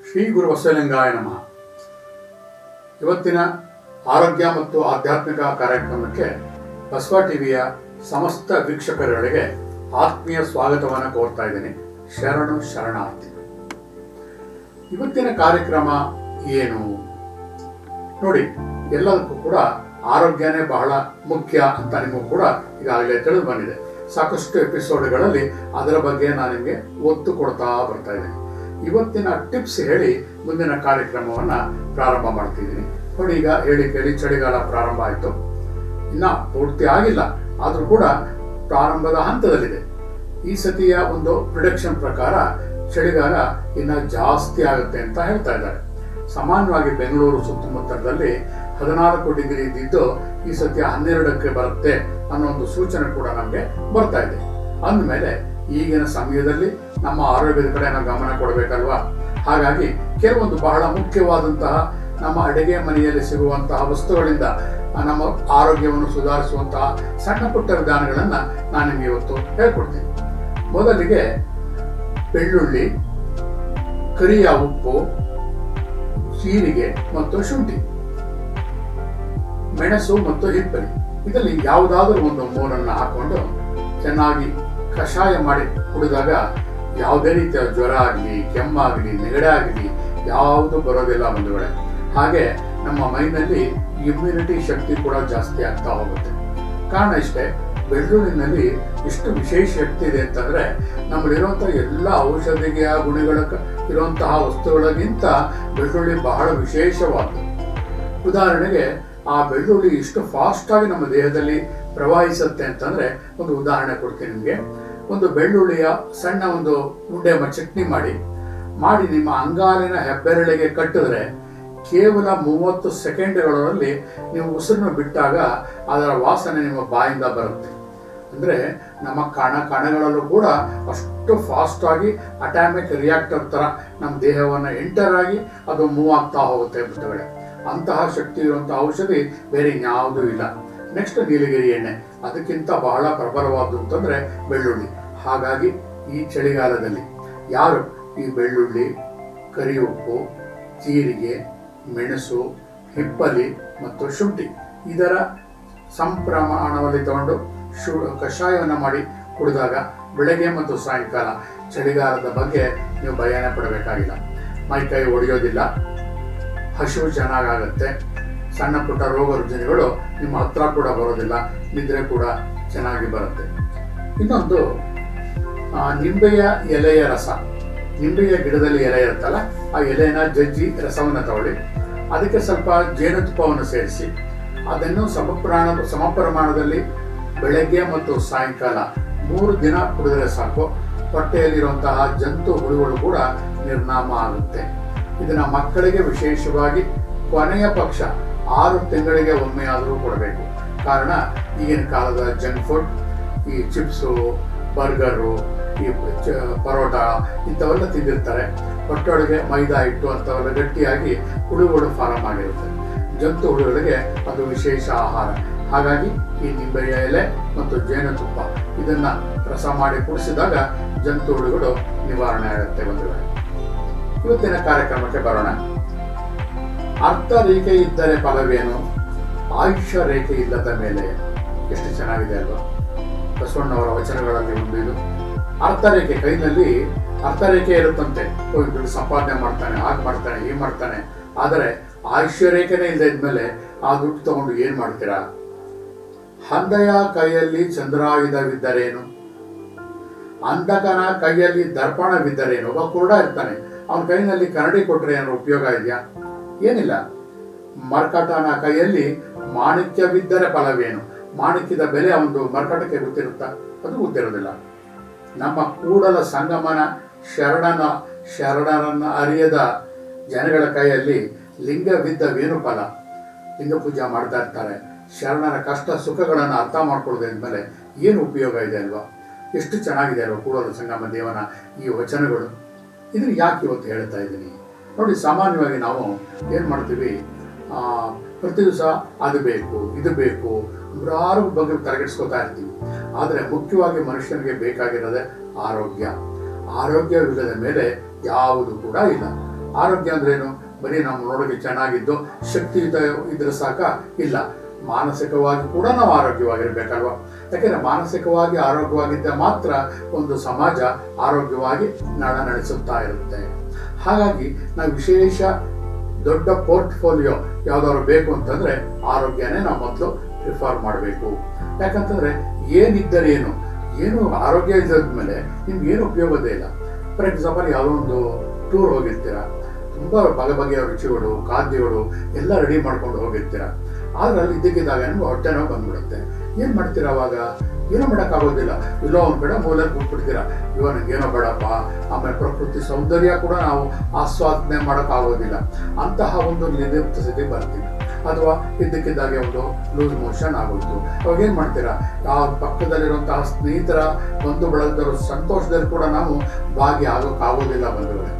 ಶ್ರೀ ಗುರು ಬಸವಲಿಂಗಾಯ ನಮಃ. ಇವತ್ತಿನ ಆರೋಗ್ಯ ಮತ್ತು ಆಧ್ಯಾತ್ಮಿಕ ಕಾರ್ಯಕ್ರಮಕ್ಕೆ ಬಸವ ಟಿವಿಯ ಸಮಸ್ತ ವೀಕ್ಷಕರುಗಳಿಗೆ ಆತ್ಮೀಯ ಸ್ವಾಗತವನ್ನು ಕೋರ್ತಾ ಇದ್ದೀನಿ. ಶರಣು ಶರಣಾರ್ಥಿ. ಇವತ್ತಿನ ಕಾರ್ಯಕ್ರಮ ಏನು ನೋಡಿ, ಎಲ್ಲದಕ್ಕೂ ಕೂಡ ಆರೋಗ್ಯನೇ ಬಹಳ ಮುಖ್ಯ ಅಂತ ನಿಮಗೂ ಕೂಡ ಈಗಾಗಲೇ ತಿಳಿದು ಬಂದಿದೆ. ಸಾಕಷ್ಟು ಎಪಿಸೋಡ್ಗಳಲ್ಲಿ ಅದರ ಬಗ್ಗೆ ನಾನು ನಿಮಗೆ ಒತ್ತು ಕೊಡ್ತಾ ಬರ್ತಾ ಇದ್ದೀನಿ. ಇವತ್ತಿನ ಟಿಪ್ಸ್ ಹೇಳಿ ಮುಂದಿನ ಕಾರ್ಯಕ್ರಮವನ್ನು ಪ್ರಾರಂಭ ಮಾಡ್ತಿದ್ದೀನಿ. ನೋಡಿ, ಈಗ ಹೇಳಿ ಕೇಳಿ ಚಳಿಗಾಲ ಪ್ರಾರಂಭ ಆಯಿತು. ಇನ್ನು ಪೂರ್ತಿ ಆಗಿಲ್ಲ, ಆದರೂ ಕೂಡ ಪ್ರಾರಂಭದ ಹಂತದಲ್ಲಿದೆ. ಈ ಸತಿಯ ಒಂದು ಪ್ರಿಡಿಕ್ಷನ್ ಪ್ರಕಾರ ಚಳಿಗಾಲ ಇನ್ನು ಜಾಸ್ತಿ ಆಗುತ್ತೆ ಅಂತ ಹೇಳ್ತಾ ಇದ್ದಾರೆ. ಸಾಮಾನ್ಯವಾಗಿ ಬೆಂಗಳೂರು ಸುತ್ತಮುತ್ತಲದಲ್ಲಿ 14 ಡಿಗ್ರಿ ಇದ್ದಿದ್ದು ಈ ಸತಿ 12ಕ್ಕೆ ಬರುತ್ತೆ ಅನ್ನೋ ಒಂದು ಸೂಚನೆ ಕೂಡ ನಮಗೆ ಬರ್ತಾ ಇದೆ. ಅಂದಮೇಲೆ ಈಗಿನ ಸಮಯದಲ್ಲಿ ನಮ್ಮ ಆರೋಗ್ಯದ ಕಡೆ ನಾವು ಗಮನ ಕೊಡಬೇಕಲ್ವಾ. ಹಾಗಾಗಿ ಕೆಲವೊಂದು ಬಹಳ ಮುಖ್ಯವಾದಂತಹ ನಮ್ಮ ಅಡುಗೆ ಮನೆಯಲ್ಲಿ ಸಿಗುವಂತಹ ವಸ್ತುಗಳಿಂದ ನಮ್ಮ ಆರೋಗ್ಯವನ್ನು ಸುಧಾರಿಸುವಂತಹ ಸಣ್ಣ ಪುಟ್ಟ ವಿಧಾನಗಳನ್ನು ನಾನು ನಿಮಗೆ ಇವತ್ತು ಹೇಳ್ಕೊಡ್ತೀನಿ. ಮೊದಲಿಗೆ ಬೆಳ್ಳುಳ್ಳಿ, ಕರಿಯ ಉಪ್ಪು, ಜೀರಿಗೆ ಮತ್ತು ಶುಂಠಿ, ಮೆಣಸು ಮತ್ತು ಹಿಪ್ಪಲಿ, ಇದರಲ್ಲಿ ಯಾವುದಾದ್ರೂ ಒಂದು ಮೂರನ್ನು ಹಾಕೊಂಡು ಚೆನ್ನಾಗಿ ಕಷಾಯ ಮಾಡಿ ಕುಡಿದಾಗ ಯಾವುದೇ ರೀತಿಯ ಜ್ವರ ಆಗಲಿ, ಕೆಮ್ಮಾಗಲಿ, ನೆಗಡೆ ಆಗಲಿ ಯಾವುದು ಬರೋದಿಲ್ಲ ಬಂಧುಗಳೇ. ಹಾಗೆ ನಮ್ಮ ಮೈನಲ್ಲಿ ಇಮ್ಯುನಿಟಿ ಶಕ್ತಿ ಕೂಡ ಜಾಸ್ತಿ ಆಗ್ತಾ ಹೋಗುತ್ತೆ. ಕಾರಣ ಇಷ್ಟೇ, ಬೆಳ್ಳುಳ್ಳಿನಲ್ಲಿ ಇಷ್ಟು ವಿಶೇಷ ಶಕ್ತಿ ಇದೆ ಅಂತಂದರೆ ನಮ್ಮಲ್ಲಿರುವಂಥ ಎಲ್ಲ ಔಷಧಿಯ ಗುಣಗಳ ಇರುವಂತಹ ವಸ್ತುಗಳಿಗಿಂತ ಬೆಳ್ಳುಳ್ಳಿ ಬಹಳ ವಿಶೇಷವಾದ್ದು. ಉದಾಹರಣೆಗೆ ಆ ಬೆಳ್ಳುಳ್ಳಿ ಇಷ್ಟು ಫಾಸ್ಟಾಗಿ ನಮ್ಮ ದೇಹದಲ್ಲಿ ಪ್ರವಹಿಸುತ್ತೆ ಅಂತಂದರೆ ಒಂದು ಉದಾಹರಣೆ ಕೊಡ್ತೀನಿ ನಿಮಗೆ. ಒಂದು ಬೆಳ್ಳುಳ್ಳಿಯ ಸಣ್ಣ ಒಂದು ಉಂಡೆ ಚಟ್ನಿ ಮಾಡಿ ನಿಮ್ಮ ಅಂಗಾಲಿನ ಹೆಬ್ಬೆರಳಿಗೆ ಕಟ್ಟಿದ್ರೆ ಕೇವಲ 30 ಸೆಕೆಂಡ್ಗಳಲ್ಲಿ ನೀವು ಉಸಿರನ್ನು ಬಿಟ್ಟಾಗ ಅದರ ವಾಸನೆ ನಿಮ್ಮ ಬಾಯಿಂದ ಬರುತ್ತೆ. ಅಂದರೆ ನಮ್ಮ ಕಣಗಳಲ್ಲೂ ಕೂಡ ಅಷ್ಟು ಫಾಸ್ಟಾಗಿ ಅಟಾಮಿಕ್ ರಿಯಾಕ್ಟರ್ ಥರ ನಮ್ಮ ದೇಹವನ್ನು ಎಂಟರ್ ಆಗಿ ಅದು ಮೂವ್ ಆಗ್ತಾ ಹೋಗುತ್ತೆ ಬಿಟ್ಟುಗಡೆ. ಅಂತಹ ಶಕ್ತಿ ಇರುವಂಥ ಔಷಧಿ ಬೇರೆ ಇನ್ಯಾವುದೂ ಇಲ್ಲ. ನೆಕ್ಸ್ಟ್ ನೀಲಗಿರಿ ಎಣ್ಣೆ, ಅದಕ್ಕಿಂತ ಬಹಳ ಪ್ರಬಲವಾದ್ದು ಅಂತಂದರೆ ಬೆಳ್ಳುಳ್ಳಿ. ಹಾಗಾಗಿ ಈ ಚಳಿಗಾಲದಲ್ಲಿ ಯಾರು ಈ ಬೆಳ್ಳುಳ್ಳಿ, ಕರಿ ಉಪ್ಪು, ಜೀರಿಗೆ, ಮೆಣಸು, ಹಿಪ್ಪಲಿ ಮತ್ತು ಶುಂಠಿ ಇದರ ಸಂಪ್ರಮಾಣದಲ್ಲಿ ತಗೊಂಡು ಕಷಾಯವನ್ನು ಮಾಡಿ ಕುಡಿದಾಗ ಬೆಳಗ್ಗೆ ಮತ್ತು ಸಾಯಂಕಾಲ ಚಳಿಗಾಲದ ಬಗ್ಗೆ ನೀವು ಭಯನೇ ಪಡಬೇಕಾಗಿಲ್ಲ. ಮೈಕೈ ಒಡೆಯೋದಿಲ್ಲ, ಹಸಿವು ಚೆನ್ನಾಗಾಗುತ್ತೆ, ಸಣ್ಣ ಪುಟ್ಟ ರೋಗ ರುಜಿನಗಳು ನಿಮ್ಮ ಹತ್ರ ಕೂಡ ಬರೋದಿಲ್ಲ, ನಿದ್ರೆ ಕೂಡ ಚೆನ್ನಾಗಿ ಬರುತ್ತೆ. ಇನ್ನೊಂದು ನಿಂಬೆಯ ಎಲೆಯ ರಸ. ನಿಂಬೆಯ ಗಿಡದಲ್ಲಿ ಎಲೆ ಇರುತ್ತಲ್ಲ, ಆ ಎಲೆನ ಜಜ್ಜಿ ರಸವನ್ನು ತಗೊಳ್ಳಿ, ಅದಕ್ಕೆ ಸ್ವಲ್ಪ ಜೇನುತುಪ್ಪವನ್ನು ಸೇರಿಸಿ ಅದನ್ನು ಸಮಪ್ರಮಾಣದಲ್ಲಿ ಬೆಳಗ್ಗೆ ಮತ್ತು ಸಾಯಂಕಾಲ 3 ದಿನ ಕುಡಿದರೆ ಸಾಕು. ಹೊಟ್ಟೆಯಲ್ಲಿರುವಂತಹ ಜಂತು ಹುಳುಗಳು ಕೂಡ ನಿರ್ನಾಮ ಆಗುತ್ತೆ. ಇದನ್ನು ಮಕ್ಕಳಿಗೆ ವಿಶೇಷವಾಗಿ ಕೊನೆಯ ಪಕ್ಷ 6 ತಿಂಗಳಿಗೆ ಒಮ್ಮೆ ಆದರೂ ಕೊಡಬೇಕು. ಕಾರಣ ಈಗಿನ ಕಾಲದ ಜಂಕ್ ಫುಡ್, ಈ ಚಿಪ್ಸು, ಬರ್ಗರು, ಈ ಪರೋಟ ಇಂಥವೆಲ್ಲ ತಿಂದಿರ್ತಾರೆ. ಹೊಟ್ಟೆಯೊಳಗೆ ಮೈದಾ ಹಿಟ್ಟು ಅಂಥವೆಲ್ಲ ಗಟ್ಟಿಯಾಗಿ ಹುಳುಗಳು ಫಾರಮ್ ಆಗಿರುತ್ತೆ. ಜಂತು ಹುಳುಗಳಿಗೆ ಅದು ವಿಶೇಷ ಆಹಾರ. ಹಾಗಾಗಿ ಈ ನಿಂಬೆಯ ಎಲೆ ಮತ್ತು ಜೇನುತುಪ್ಪ ಇದನ್ನು ರಸ ಮಾಡಿ ಕುಡಿಸಿದಾಗ ಜಂತು ಹುಳುಗಳು ನಿವಾರಣೆ ಆಗುತ್ತೆ ಬಂಧುಗಳೇ. ಇವತ್ತಿನ ಕಾರ್ಯಕ್ರಮಕ್ಕೆ ಬರೋಣ. ಅರ್ಥ ರೇಖೆ ಇದ್ದರೆ ಫಲವೇನು, ಆಯುಷ್ಯ ರೇಖೆ ಇಲ್ಲದ ಮೇಲೆ. ಎಷ್ಟು ಚೆನ್ನಾಗಿದೆ ಅಲ್ವಾ ಬಸವಣ್ಣವರ ವಚನಗಳಲ್ಲಿ ಒಂದು ಇದು. ಅರ್ಥರೇಖೆ, ಕೈನಲ್ಲಿ ಅರ್ಥರೇಖೆ ಇರುತ್ತಂತೆ. ದುಡ್ಡು ಸಂಪಾದನೆ ಮಾಡ್ತಾನೆ, ಹಾಗೆ ಮಾಡ್ತಾನೆ, ಹೀಗೆ ಮಾಡ್ತಾನೆ. ಆದರೆ ಆಯುಷ್ಯ ರೇಖೆನೇ ಇಲ್ಲದೆ ಇದ್ಮೇಲೆ ಆ ದುಡ್ಡು ತಗೊಂಡು ಏನು ಮಾಡ್ತೀರಾ? ಹಂದೆಯ ಕೈಯಲ್ಲಿ ಚಂದ್ರಾಯುಧವಿದ್ದರೇನು, ಅಂಧಕನ ಕೈಯಲ್ಲಿ ದರ್ಪಣವಿದ್ದರೇನು. ಒಬ್ಬ ಕುರುಡ ಇರ್ತಾನೆ, ಅವನ ಕೈನಲ್ಲಿ ಕನ್ನಡಿ ಕೊಟ್ಟರೆ ಏನಾದ್ರು ಉಪಯೋಗ ಇದೆಯಾ? ಏನಿಲ್ಲ. ಮರ್ಕಟನ ಕೈಯಲ್ಲಿ ಮಾಣಿಕ್ಯವಿದ್ದರೆ ಫಲವೇನು. ಮಾಣಿಕ್ಯದ ಬೆಲೆ ಒಂದು ಮರ್ಕಟಕ್ಕೆ ಗೊತ್ತಿರುತ್ತಾ? ಅದು ಗೊತ್ತಿರೋದಿಲ್ಲ. ನಮ್ಮ ಕೂಡಲ ಸಂಗಮನ ಶರಣರನ್ನ ಅರಿಯದ ಜನಗಳ ಕೈಯಲ್ಲಿ ಲಿಂಗವಿದ್ದವೇನು ಫಲ. ಲಿಂಗ ಪೂಜೆ ಮಾಡ್ತಾ ಇರ್ತಾರೆ. ಶರಣರ ಕಷ್ಟ ಸುಖಗಳನ್ನು ಅರ್ಥ ಮಾಡ್ಕೊಳ್ಳೋದ್ರ ಮೇಲೆ ಏನು ಉಪಯೋಗ ಇದೆ ಅಲ್ವಾ? ಎಷ್ಟು ಚೆನ್ನಾಗಿದೆ ಅಲ್ವಾ ಕೂಡಲ ಸಂಗಮ ದೇವನ ಈ ವಚನಗಳು. ಇದನ್ನು ಯಾಕೆ ಇವತ್ತು ಹೇಳ್ತಾ ಇದ್ದೀನಿ ನೋಡಿ. ಸಾಮಾನ್ಯವಾಗಿ ನಾವು ಏನು ಮಾಡ್ತೀವಿ, ಪ್ರತಿ ದಿವಸ ಅದು ಬೇಕು, ಇದು ಬೇಕು, ನೂರಾರು ಬಗ್ಗೆ ತಲೆಗೆಡಿಸ್ಕೊತಾ ಇರ್ತೀವಿ. ಆದರೆ ಮುಖ್ಯವಾಗಿ ಮನುಷ್ಯನಿಗೆ ಬೇಕಾಗಿರೋದೇ ಆರೋಗ್ಯ. ಆರೋಗ್ಯವಿಲ್ಲದ ಮೇಲೆ ಯಾವುದು ಕೂಡ ಇಲ್ಲ. ಆರೋಗ್ಯ ಅಂದ್ರೇನು? ಬರೀ ನಮ್ಮ ನೋಡೋಕೆ ಚೆನ್ನಾಗಿದ್ದು ಶಕ್ತಿಯುತ ಇದ್ರೆ ಸಾಕ? ಇಲ್ಲ, ಮಾನಸಿಕವಾಗಿ ಕೂಡ ನಾವು ಆರೋಗ್ಯವಾಗಿರ್ಬೇಕಲ್ವ. ಯಾಕೆಂದ್ರೆ ಮಾನಸಿಕವಾಗಿ ಆರೋಗ್ಯವಾಗಿದ್ದ ಮಾತ್ರ ಒಂದು ಸಮಾಜ ಆರೋಗ್ಯವಾಗಿ ನಡೆಸುತ್ತಾ ಇರುತ್ತೆ. ಹಾಗಾಗಿ ನಾವು ವಿಶೇಷ ದೊಡ್ಡ ಪೋರ್ಟ್ಫೋಲಿಯೋ ಯಾವ್ದಾದ್ರು ಬೇಕು ಅಂತಂದ್ರೆ ಆರೋಗ್ಯನೇ ನಾವು ಮೊದಲು ಪ್ರಿಫರ್ ಮಾಡಬೇಕು. ಯಾಕಂತಂದ್ರೆ ಏನಿದ್ದರೇನು, ಏನು ಆರೋಗ್ಯ ಇದ್ಮೇಲೆ ನಿಮ್ಗೆ ಏನು ಉಪಯೋಗದೇ ಇಲ್ಲ. ಫಾರ್ ಎಕ್ಸಾಂಪಲ್, ಯಾವುದೋ ಒಂದು ಟೂರ್ ಹೋಗಿರ್ತೀರ, ತುಂಬಾ ಬಗೆಯ ರುಚಿಗಳು, ಖಾದ್ಯಗಳು ಎಲ್ಲ ರೆಡಿ ಮಾಡ್ಕೊಂಡು ಹೋಗಿರ್ತೀರ. ಆದ್ರೆ ಅಲ್ಲಿ ಇದ್ದಕ್ಕಿದ್ದಾಗ ನಿಮ್ಗೆ ಹೊಟ್ಟೆ ನೋವು ಬಂದ್ಬಿಡುತ್ತೆ. ಏನ್ ಮಾಡ್ತೀರಾ ಅವಾಗ? ಏನೋ ಮಾಡೋಕ್ಕಾಗೋದಿಲ್ಲ. ಇಲ್ಲೋ ಒಂದ್ ಕಡೆ ಮೂಲೆಗೆ ಕೂತ್ಬಿಡ್ತೀರಾ, ಇವಾಗ ನಂಗೇನೋ ಬೇಡಪ್ಪ. ಆಮೇಲೆ ಪ್ರಕೃತಿ ಸೌಂದರ್ಯ ಕೂಡ ನಾವು ಆಸ್ವಾದನೆ ಮಾಡೋಕ್ಕಾಗೋದಿಲ್ಲ. ಅಂತಹ ಒಂದು ನಿರ್ಲಿಪ್ತ ಸ್ಥಿತಿ ಬರ್ತೀವಿ. ಅಥವಾ ಇದ್ದಕ್ಕಿದ್ದಾಗೆ ಒಂದು ಲೂಸ್ ಮೋಷನ್ ಆಗೋಯ್ತು. ಅವಾಗ ಏನ್ ಮಾಡ್ತೀರಾ? ಆ ಪಕ್ಕದಲ್ಲಿರುವಂತಹ ಸ್ನೇಹಿತರ ಬಂಧು ಬಳಗದವರು ಸಂತೋಷದಲ್ಲಿ ಕೂಡ ನಾವು ಭಾಗಿಯಾಗೋಕ್ಕಾಗೋದಿಲ್ಲ ಬಂಧುಗಳೇ.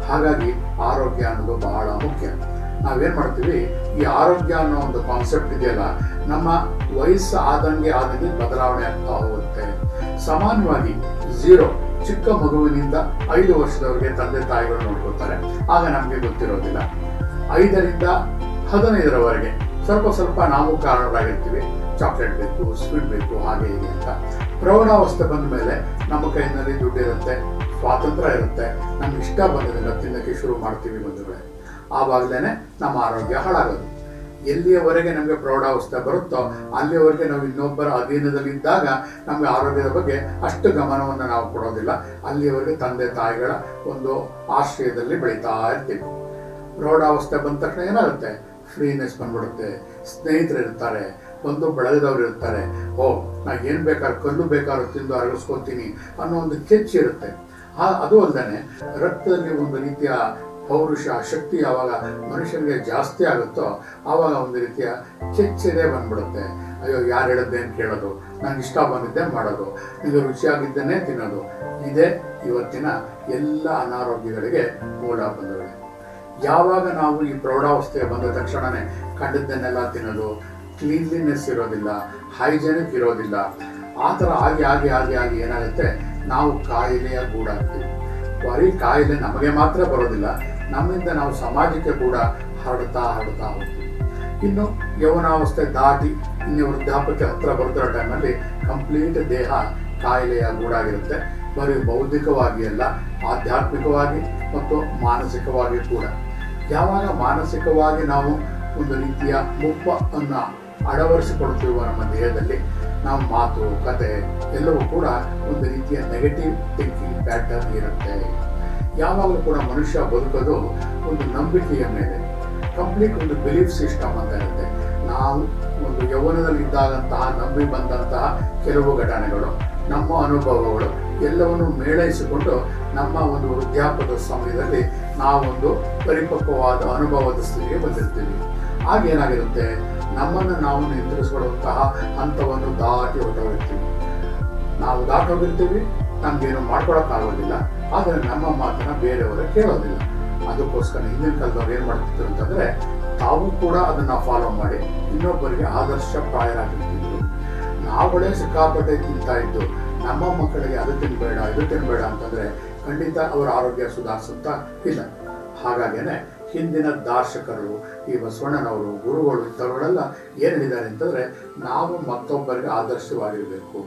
ಹಾಗಾಗಿ ಆರೋಗ್ಯ ಅನ್ನೋದು ಬಹಳ ಮುಖ್ಯ. ನಾವೇನ್ ಮಾಡ್ತೀವಿ, ಈ ಆರೋಗ್ಯ ಅನ್ನೋ ಒಂದು ಕಾನ್ಸೆಪ್ಟ್ ಇದೆಯಲ್ಲ, ನಮ್ಮ ವಯಸ್ಸು ಆದಂಗೆ ಬದಲಾವಣೆ ಆಗ್ತಾ ಹೋಗುತ್ತೆ. ಸಾಮಾನ್ಯವಾಗಿ 0 ಚಿಕ್ಕ ಮಗುವಿನಿಂದ 5 ವರ್ಷದವರೆಗೆ ತಂದೆ ತಾಯಿಗಳು ನೋಡ್ಕೊಳ್ತಾರೆ. ಆಗ ನಮ್ಗೆ ಗೊತ್ತಿರೋದಿಲ್ಲ. 5ರಿಂದ 15ರವರೆಗೆ ಸ್ವಲ್ಪ ನಾವು ಕಾರಣರಾಗಿರ್ತೀವಿ. ಚಾಕ್ಲೇಟ್ ಬೇಕು, ಸ್ವೀಟ್ ಬೇಕು, ಹಾಗೆ ಹೀಗೆ ಅಂತ. ಪ್ರೌಢಾವಸ್ಥೆ ಬಂದ ಮೇಲೆ ನಮ್ಮ ಕೈನಲ್ಲಿ ದುಡ್ಡಿರುತ್ತೆ, ಸ್ವಾತಂತ್ರ್ಯ ಇರುತ್ತೆ, ನಮ್ಗೆ ಇಷ್ಟ ಬಂದದನ್ನ ತಿನ್ನಕ್ಕೆ ಶುರು ಮಾಡ್ತೀವಿ ಬಂಧುಗಳೇ. ಆವಾಗಲೇ ನಮ್ಮ ಆರೋಗ್ಯ ಹಾಳಾಗೋದು. ಎಲ್ಲಿಯವರೆಗೆ ನಮಗೆ ಪ್ರೌಢಾವಸ್ಥೆ ಬರುತ್ತೋ ಅಲ್ಲಿಯವರೆಗೆ ನಾವು ಇನ್ನೊಬ್ಬರ ಅಧೀನದಲ್ಲಿದ್ದಾಗ ನಮಗೆ ಆರೋಗ್ಯದ ಬಗ್ಗೆ ಅಷ್ಟು ಗಮನವನ್ನು ನಾವು ಕೊಡೋದಿಲ್ಲ. ಅಲ್ಲಿಯವರೆಗೆ ತಂದೆ ತಾಯಿಗಳ ಒಂದು ಆಶ್ರಯದಲ್ಲಿ ಬೆಳೀತಾ ಇರ್ತೀವಿ. ಪ್ರೌಢಾವಸ್ಥೆ ಬಂದ ತಕ್ಷಣ ಏನಾಗುತ್ತೆ? ಫ್ರೀನೆಸ್ ಬಂದ್ಬಿಡುತ್ತೆ. ಸ್ನೇಹಿತರು ಇರ್ತಾರೆ, ಬಂದು ಬಳಗದವ್ರು ಇರ್ತಾರೆ. ನಾ ಏನು ಬೇಕಾದ್ರೂ ಕಲ್ಲು ಬೇಕಾದ್ರೂ ತಿಂದು ಅರಗಿಸ್ಕೊತೀನಿ ಅನ್ನೋ ಒಂದು ಕೆಚ್ಚಿರುತ್ತೆ. ಅದು ಅಲ್ಲದೆ ರಕ್ತದಲ್ಲಿ ಒಂದು ರೀತಿಯ ಪೌರುಷ ಶಕ್ತಿ ಯಾವಾಗ ಮನುಷ್ಯನಿಗೆ ಜಾಸ್ತಿ ಆಗುತ್ತೋ ಆವಾಗ ಒಂದು ರೀತಿಯ ಕೆಚ್ಚೆದೆ ಬಂದ್ಬಿಡುತ್ತೆ. ಅಯ್ಯೋ, ಯಾರು ಹೇಳಿದ್ದೇನು ಕೇಳೋದು, ನಂಗೆ ಇಷ್ಟ ಬಂದಿದ್ದೆ ಮಾಡೋದು, ನಿಮಗೆ ರುಚಿಯಾಗಿದ್ದೇನೆ ತಿನ್ನೋದು. ಇದೇ ಇವತ್ತಿನ ಎಲ್ಲ ಅನಾರೋಗ್ಯಗಳಿಗೆ ಮೂಲ ಬಂಧುಗಳೇ. ಯಾವಾಗ ನಾವು ಈ ಪ್ರೌಢಾವಸ್ಥೆಗೆ ಬಂದ ತಕ್ಷಣವೇ ಕಂಡದ್ದನ್ನೆಲ್ಲ ತಿನ್ನೋದು, ಕ್ಲೀನ್ಲಿನೆಸ್ ಇರೋದಿಲ್ಲ, ಹೈಜೆನಿಕ್ ಇರೋದಿಲ್ಲ, ಆ ಥರ ಆಗಿ ಏನಾಗುತ್ತೆ, ನಾವು ಕಾಯಿಲೆಯ ಗೂಡಾಗ್ತೀವಿ. ಬರೀ ಕಾಯಿಲೆ ನಮಗೆ ಮಾತ್ರ ಬರೋದಿಲ್ಲ, ನಮ್ಮಿಂದ ನಾವು ಸಮಾಜಕ್ಕೆ ಕೂಡ ಹರಡ್ತಾ ಹೋಗ್ತೀವಿ. ಇನ್ನು ಯೌವನಾವಸ್ಥೆ ದಾಟಿ ಇನ್ನು ವೃದ್ಧಾಪ್ಯಕ್ಕೆ ಹತ್ರ ಬರ್ತಿರೋ ಟೈಮಲ್ಲಿ ಕಂಪ್ಲೀಟ್ ದೇಹ ಕಾಯಿಲೆಯ ಗೂಡಾಗಿರುತ್ತೆ. ಬರೀ ಬೌದ್ಧಿಕವಾಗಿ ಅಲ್ಲ, ಆಧ್ಯಾತ್ಮಿಕವಾಗಿ ಮತ್ತು ಮಾನಸಿಕವಾಗಿ ಕೂಡ. ಯಾವಾಗ ಮಾನಸಿಕವಾಗಿ ನಾವು ಒಂದು ರೀತಿಯ ಮುಪ್ಪನ್ನು ಅಳವಡಿಸಿಕೊಳ್ತೀವೋ ನಮ್ಮ ದೇಹದಲ್ಲಿ, ನಮ್ಮ ಮಾತು ಕತೆ ಎಲ್ಲವೂ ಕೂಡ ಒಂದು ರೀತಿಯ ನೆಗೆಟಿವ್ ಥಿಂಕಿಂಗ್ ಪ್ಯಾಟರ್ನ್ ಇರುತ್ತೆ. ಯಾವಾಗಲೂ ಕೂಡ ಮನುಷ್ಯ ಬದುಕೋದು ಒಂದು ನಂಬಿಕೆಯ ಮೇಲೆ, ಕಂಪ್ಲೀಟ್ ಒಂದು ಬಿಲೀಫ್ ಸಿಸ್ಟಮ್ ಅಂತ ಇರುತ್ತೆ. ನಾವು ಒಂದು ಯೌವನದಲ್ಲಿ ಇದ್ದಾಗಂತಹ ನಂಬಿ ಬಂದಂತಹ ಕೆಲವು ಘಟನೆಗಳು, ನಮ್ಮ ಅನುಭವಗಳು ಎಲ್ಲವನ್ನು ಮೇಳೈಸಿಕೊಂಡು ನಮ್ಮ ಒಂದು ವೃದ್ಧಾಪ್ಯದ ಸಮಯದಲ್ಲಿ ನಾವೊಂದು ಪರಿಪಕ್ವವಾದ ಅನುಭವದ ಸ್ಥಿತಿಗೆ ಬಂದಿರ್ತೀವಿ. ಆಗೇನಾಗಿರುತ್ತೆ, ನಮ್ಮನ್ನು ನಾವು ನಿಯಂತ್ರಿಸಿಕೊಳ್ಳುವಂತಹ ಹಂತವನ್ನು ದಾಟಿ ಹೊರಟೋಗಿರ್ತೀವಿ. ನಾವು ದಾಟೋಗಿರ್ತೀವಿ, ನಮ್ಗೇನು ಮಾಡ್ಕೊಳಕ್ಕಾಗೋದಿಲ್ಲ. ಆದರೆ ನಮ್ಮ ಮಾತನ್ನ ಬೇರೆಯವರ ಕೇಳೋದಿಲ್ಲ. ಅದಕ್ಕೋಸ್ಕರ ಹಿಂದಿನ ಕಾಲದವ್ರು ಏನ್ ಮಾಡ್ತಿದ್ರು ಅಂತಂದ್ರೆ, ತಾವು ಕೂಡ ಅದನ್ನ ಫಾಲೋ ಮಾಡಿ ಇನ್ನೊಬ್ಬರಿಗೆ ಆದರ್ಶಪ್ರಾಯರಾಗಿರ್ತಿದ್ರು. ನಾವುಗಳೇ ಸಿಕ್ಕಾಪಟ್ಟೆ ತಿಂತಾ ಇದ್ದು ನಮ್ಮ ಮಕ್ಕಳಿಗೆ ಅದು ತಿನ್ಬೇಡ ಇದು ತಿನ್ಬೇಡ ಅಂತಂದ್ರೆ ಖಂಡಿತ ಅವರ ಆರೋಗ್ಯ ಸುಧಾರಿಸುತ್ತಾ ಇಲ್ಲ. ಹಾಗಾಗೇನೆ ಹಿಂದಿನ ದಾರ್ಶಕರು, ಈ ಬಸವಣ್ಣನವರು, ಗುರುಗಳು ಇಂಥವರೆಲ್ಲ ಏನು ಹೇಳಿದ್ದಾರೆ ಅಂತಂದ್ರೆ, ನಾವು ಮತ್ತೊಬ್ಬರಿಗೆ ಆದರ್ಶವಾಗಿರಬೇಕು.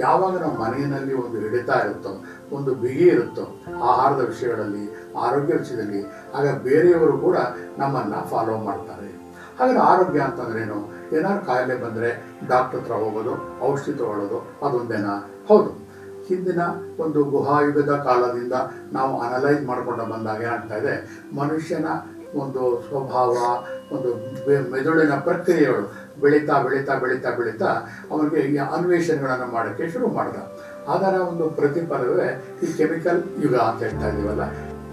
ಯಾವಾಗ ನಮ್ಮ ಮನೆಯಲ್ಲಿ ಒಂದು ಹಿಡಿತ ಇರುತ್ತೋ, ಒಂದು ಬಿಗಿ ಇರುತ್ತೋ ಆಹಾರದ ವಿಷಯಗಳಲ್ಲಿ, ಆರೋಗ್ಯ ವಿಷಯದಲ್ಲಿ, ಆಗ ಬೇರೆಯವರು ಕೂಡ ನಮ್ಮನ್ನ ಫಾಲೋ ಮಾಡ್ತಾರೆ. ಹಾಗಾದ್ರೆ ಆರೋಗ್ಯ ಅಂತಂದ್ರೇನು? ಏನಾದ್ರು ಕಾಯಿಲೆ ಬಂದರೆ ಡಾಕ್ಟರ್ ಹತ್ರ ಹೋಗೋದು, ಔಷಧಿ ತಗೊಳ್ಳೋದು, ಅದೊಂದೇನಾ? ಹೌದು. ಹಿಂದಿನ ಒಂದು ಗುಹಾಯುಗದ ಕಾಲದಿಂದ ನಾವು ಅನಲೈಸ್ ಮಾಡಿಕೊಂಡು ಬಂದಾಗ ಏನಾಗ್ತಾ ಇದೆ, ಮನುಷ್ಯನ ಒಂದು ಸ್ವಭಾವ, ಒಂದು ಮೆದುಳಿನ ಪ್ರಕ್ರಿಯೆಗಳು ಬೆಳೀತಾ ಬೆಳೀತಾ ಬೆಳೀತಾ ಬೆಳೀತಾ ಅವನಿಗೆ ಈ ಅನ್ವೇಷಣೆಗಳನ್ನು ಮಾಡೋಕ್ಕೆ ಶುರು ಮಾಡಿದ. ಅದರ ಒಂದು ಪ್ರತಿಫಲವೇ ಈ ಕೆಮಿಕಲ್ ಯುಗ ಅಂತ ಹೇಳ್ತಾ ಇದೀವಲ್ಲ,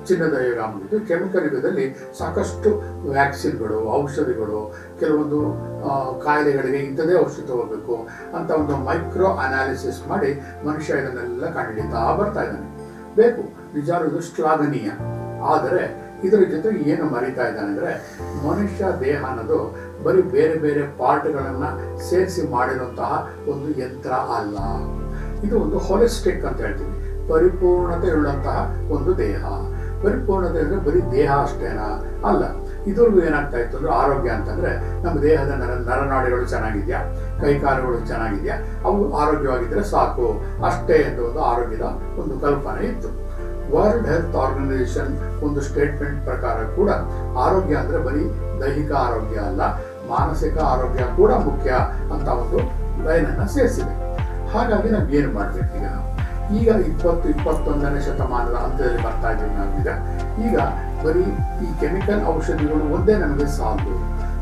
ಚಿನ್ನದ ಯುಗ ಮುಗಿದು ಕೆಮಿಕಲ್ ಯುಗದಲ್ಲಿ ಸಾಕಷ್ಟು ವ್ಯಾಕ್ಸಿನ್ಗಳು, ಔಷಧಿಗಳು, ಕೆಲವೊಂದು ಕಾಯಿಲೆಗಳಿಗೆ ಇಂಥದೇ ಔಷಧಿ ತಗೋಬೇಕು ಅಂತ ಒಂದು ಮೈಕ್ರೋ ಅನಾಲಿಸಿಸ್ ಮಾಡಿ ಮನುಷ್ಯ ಇದನ್ನೆಲ್ಲ ಕಂಡುಹಿಡಿತಾ ಬರ್ತಾ ಇದ್ದಾನೆ. ಬೇಕು, ನಿಜಾರು ಇದು ಶ್ಲಾಘನೀಯ. ಆದರೆ ಇದರ ಜೊತೆ ಏನು ಮರಿತಾ ಇದ್ದಾನೆ ಅಂದರೆ, ಮನುಷ್ಯ ದೇಹ ಅನ್ನೋದು ಬರೀ ಬೇರೆ ಬೇರೆ ಪಾರ್ಟ್ಗಳನ್ನು ಸೇರಿಸಿ ಮಾಡಿರುವಂತಹ ಒಂದು ಯಂತ್ರ ಅಲ್ಲ. ಇದು ಒಂದು ಹೋಲಿಸ್ಟಿಕ್ ಅಂತ ಹೇಳ್ತೀವಿ, ಪರಿಪೂರ್ಣತೆ ಉಳ್ಳಂತಹ ಒಂದು ದೇಹ. ಪರಿಪೂರ್ಣತೆ ಅಂದರೆ ಬರೀ ದೇಹ ಅಷ್ಟೇನಾ? ಅಲ್ಲ. ಇದ್ರಿಗೂ ಏನಾಗ್ತಾ ಇತ್ತು ಅಂದರೆ ಆರೋಗ್ಯ ಅಂತಂದರೆ ನಮ್ಮ ದೇಹದ ನರನಾಡಿಗಳು ಚೆನ್ನಾಗಿದೆಯಾ, ಕೈಕಾಲುಗಳು ಚೆನ್ನಾಗಿದೆಯಾ, ಅವು ಆರೋಗ್ಯವಾಗಿದ್ದರೆ ಸಾಕು ಅಷ್ಟೇ ಅಂತ ಒಂದು ಆರೋಗ್ಯದ ಒಂದು ಕಲ್ಪನೆ ಇತ್ತು. ವರ್ಲ್ಡ್ ಹೆಲ್ತ್ ಆರ್ಗನೈಸೇಷನ್ ಒಂದು ಸ್ಟೇಟ್ಮೆಂಟ್ ಪ್ರಕಾರ ಕೂಡ ಆರೋಗ್ಯ ಅಂದರೆ ಬರೀ ದೈಹಿಕ ಆರೋಗ್ಯ ಅಲ್ಲ, ಮಾನಸಿಕ ಆರೋಗ್ಯ ಕೂಡ ಮುಖ್ಯ ಅಂತ ಒಂದು ಲೈನನ್ನು ಸೇರಿಸಿದೆ. ಹಾಗಾಗಿ ನಾವು ಏನು ಮಾಡಬೇಕೀಗ? ಈಗ 21ನೇ ಶತಮಾನದ ಅಂತ್ಯದಲ್ಲಿ ಬರ್ತಾ ಇದ್ದೀವಿ ನಾವೀಗ. ಈಗ ಬರೀ ಈ ಕೆಮಿಕಲ್ ಔಷಧಿಗಳು ಒಂದೇ ನಮಗೆ ಸಾಲದು.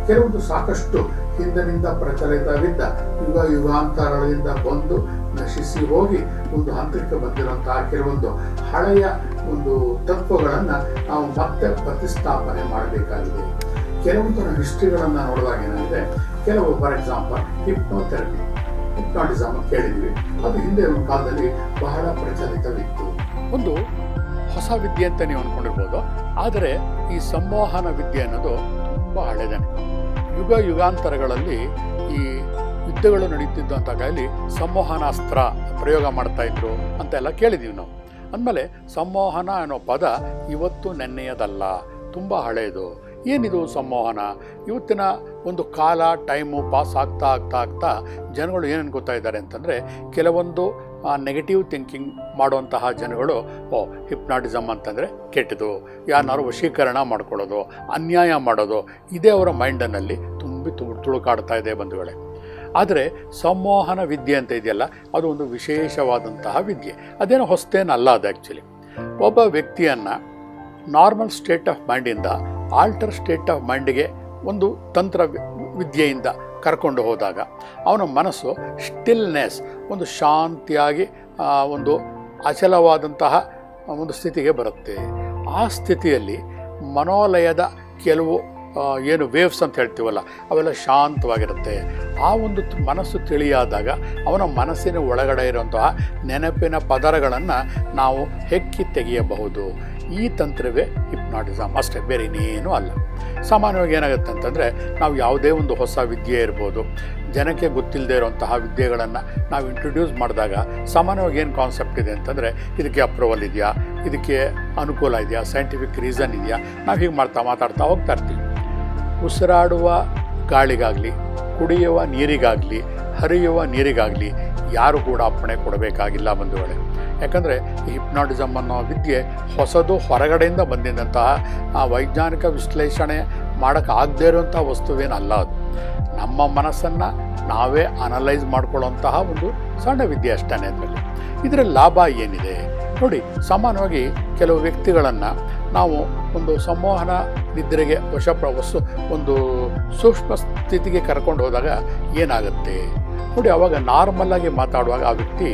ಕೆಲವೊಂದು ಸಾಕಷ್ಟು ಹಿಂದಿನಿಂದ ಪ್ರಚಲಿತವಿದ್ದ ಯುಗಾಂತರಗಳಿಂದ ಬಂದು ನಶಿಸಿ ಹೋಗಿ ಒಂದು ಹಂತಕ್ಕೆ ಬಂದಿರುವಂತಹ ಕೆಲವೊಂದು ಹಳೆಯ ಒಂದು ತತ್ವಗಳನ್ನು ನಾವು ಮತ್ತೆ ಪ್ರತಿಸ್ಥಾಪನೆ ಮಾಡಬೇಕಾಗಿದೆ. ಕೆಲವೊಂದು ಹಿಸ್ಟ್ರಿಗಳನ್ನು ನೋಡಿದಾಗ ಏನಾಗಿದೆ, ಕೆಲವು ಫಾರ್ ಎಕ್ಸಾಂಪಲ್ ಹಿಪ್ನೋಥೆರಪಿ, ಹಿಪ್ನಾಟಿಸಮ್ ಕೇಳಿದ್ವಿ. ಅದು ಹಿಂದೆ ಒಂದು ಕಾಲದಲ್ಲಿ ಬಹಳ ಪ್ರಚಲಿತವಿತ್ತು. ಒಂದು ಹೊಸ ವಿದ್ಯೆ ಅಂತ ನೀವು ಅಂದ್ಕೊಂಡಿರ್ಬೋದು, ಆದರೆ ಈ ಸಂವಹನ ವಿದ್ಯೆ ಅನ್ನೋದು ತುಂಬ ಹಳೆಯದೇನೆ. ಯುಗಾಂತರಗಳಲ್ಲಿ ಈ ಯುದ್ಧಗಳು ನಡೀತಿದ್ದಂಥ ಕಾಲದಲ್ಲಿ ಸಂವಹನಾಸ್ತ್ರ ಪ್ರಯೋಗ ಮಾಡ್ತಾ ಇದ್ರು ಅಂತೆಲ್ಲ ಕೇಳಿದ್ದೀವಿ ನಾವು. ಅಂದಮೇಲೆ ಸಂವಹನ ಅನ್ನೋ ಪದ ಇವತ್ತು ನೆನ್ನೆಯದಲ್ಲ, ತುಂಬ ಹಳೆಯದು. ಏನಿದು ಸಂವಹನ? ಇವತ್ತಿನ ಒಂದು ಕಾಲ ಟೈಮು ಪಾಸ್ ಆಗ್ತಾ ಜನಗಳು ಏನು ಅನ್ಕೋತಾ ಇದ್ದಾರೆ ಅಂತಂದರೆ, ಕೆಲವೊಂದು ನೆಗೆಟಿವ್ ಥಿಂಕಿಂಗ್ ಮಾಡುವಂತಹ ಜನಗಳು ಹಿಪ್ನಾಟಿಸಮ್ ಅಂತಂದರೆ ಕೆಟ್ಟದು, ಯಾರನ್ನಾರು ವಶೀಕರಣ ಮಾಡ್ಕೊಳ್ಳೋದು, ಅನ್ಯಾಯ ಮಾಡೋದು, ಇದೇ ಅವರ ಮೈಂಡನಲ್ಲಿ ತುಳುಕಾಡ್ತಾ ಇದೆ ಬಂಧುಗಳೇ. ಆದರೆ ಸಂವಹನ ವಿದ್ಯೆ ಅಂತ ಇದೆಯಲ್ಲ, ಅದು ಒಂದು ವಿಶೇಷವಾದಂತಹ ವಿದ್ಯೆ. ಅದೇನೋ ಹೊಸತೇನಲ್ಲ ಅದು. ಆ್ಯಕ್ಚುಲಿ ಒಬ್ಬ ವ್ಯಕ್ತಿಯನ್ನು ನಾರ್ಮಲ್ ಸ್ಟೇಟ್ ಆಫ್ ಮೈಂಡಿಂದ ಆಲ್ಟರ್ ಸ್ಟೇಟ್ ಆಫ್ ಮೈಂಡಿಗೆ ಒಂದು ತಂತ್ರ ವಿದ್ಯೆಯಿಂದ ಕರ್ಕೊಂಡು ಹೋದಾಗ ಅವನ ಮನಸ್ಸು ಸ್ಟಿಲ್ನೆಸ್, ಒಂದು ಶಾಂತಿಯಾಗಿ ಒಂದು ಅಚಲವಾದಂತಹ ಒಂದು ಸ್ಥಿತಿಗೆ ಬರುತ್ತೆ. ಆ ಸ್ಥಿತಿಯಲ್ಲಿ ಮನೋಲಯದ ಕೆಲವು ಏನು ವೇವ್ಸ್ ಅಂತ ಹೇಳ್ತೀವಲ್ಲ, ಅವೆಲ್ಲ ಶಾಂತವಾಗಿರುತ್ತೆ. ಆ ಒಂದು ಮನಸ್ಸು ತಿಳಿಯಾದಾಗ ಅವನ ಮನಸ್ಸಿನ ಒಳಗಡೆ ಇರುವಂತಹ ನೆನಪಿನ ಪದರಗಳನ್ನು ನಾವು ಹೆಕ್ಕಿ ತೆಗೆಯಬಹುದು. ಈ ತಂತ್ರವೇ ಹಿಪ್ನಾಟಿಸಮ್ ಅಷ್ಟೇ, ಬೇರೆ ಇನ್ನೇನೂ ಅಲ್ಲ. ಸಾಮಾನ್ಯವಾಗಿ ಏನಾಗುತ್ತೆ ಅಂತಂದರೆ, ನಾವು ಯಾವುದೇ ಒಂದು ಹೊಸ ವಿದ್ಯೆ ಇರ್ಬೋದು, ಜನಕ್ಕೆ ಗೊತ್ತಿಲ್ಲದೆ ಇರುವಂತಹ ವಿದ್ಯೆಗಳನ್ನು ನಾವು ಇಂಟ್ರೊಡ್ಯೂಸ್ ಮಾಡಿದಾಗ ಸಾಮಾನ್ಯವಾಗಿ ಏನು ಕಾನ್ಸೆಪ್ಟ್ ಇದೆ ಅಂತಂದರೆ, ಇದಕ್ಕೆ ಅಪ್ರೂವಲ್ ಇದೆಯಾ, ಇದಕ್ಕೆ ಅನುಕೂಲ ಇದೆಯಾ, ಸೈಂಟಿಫಿಕ್ ರೀಸನ್ ಇದೆಯಾ, ನಾವು ಹೀಗೆ ಮಾತಾಡ್ತಾ ಹೋಗ್ತಾ ಇರ್ತೀವಿ. ಉಸಿರಾಡುವ ಗಾಳಿಗಾಗಲಿ, ಕುಡಿಯುವ ನೀರಿಗಾಗಲಿ, ಹರಿಯುವ ನೀರಿಗಾಗಲಿ ಯಾರು ಕೂಡ ಅಪ್ಪಣೆ ಕೊಡಬೇಕಾಗಿಲ್ಲ ಬಂಧುಗಳೇ. ಯಾಕಂದರೆ ಈ ಹಿಪ್ನಾಟಿಸಮ್ ಅನ್ನೋ ವಿದ್ಯೆ ಹೊಸದು, ಹೊರಗಡೆಯಿಂದ ಬಂದಿದ್ದಂತಹ ವೈಜ್ಞಾನಿಕ ವಿಶ್ಲೇಷಣೆ ಮಾಡೋಕ್ಕಾಗದೇ ಇರುವಂಥ ವಸ್ತುವೇನಲ್ಲ. ಅದು ನಮ್ಮ ಮನಸ್ಸನ್ನು ನಾವೇ ಅನಲೈಸ್ ಮಾಡ್ಕೊಳ್ಳೋಂತಹ ಒಂದು ಸಣ್ಣ ವಿದ್ಯೆ ಅಷ್ಟೇ. ಅದರಲ್ಲಿ ಇದರ ಲಾಭ ಏನಿದೆ ನೋಡಿ. ಸಾಮಾನ್ಯವಾಗಿ ಕೆಲವು ವ್ಯಕ್ತಿಗಳನ್ನು ನಾವು ಒಂದು ಸಂವಹನ ನಿದ್ರೆಗೆ ಒಂದು ಸೂಕ್ಷ್ಮ ಸ್ಥಿತಿಗೆ ಕರ್ಕೊಂಡು ಹೋದಾಗ ಏನಾಗುತ್ತೆ ನೋಡಿ. ಆವಾಗ ನಾರ್ಮಲ್ಲಾಗಿ ಮಾತಾಡುವಾಗ ಆ ವ್ಯಕ್ತಿ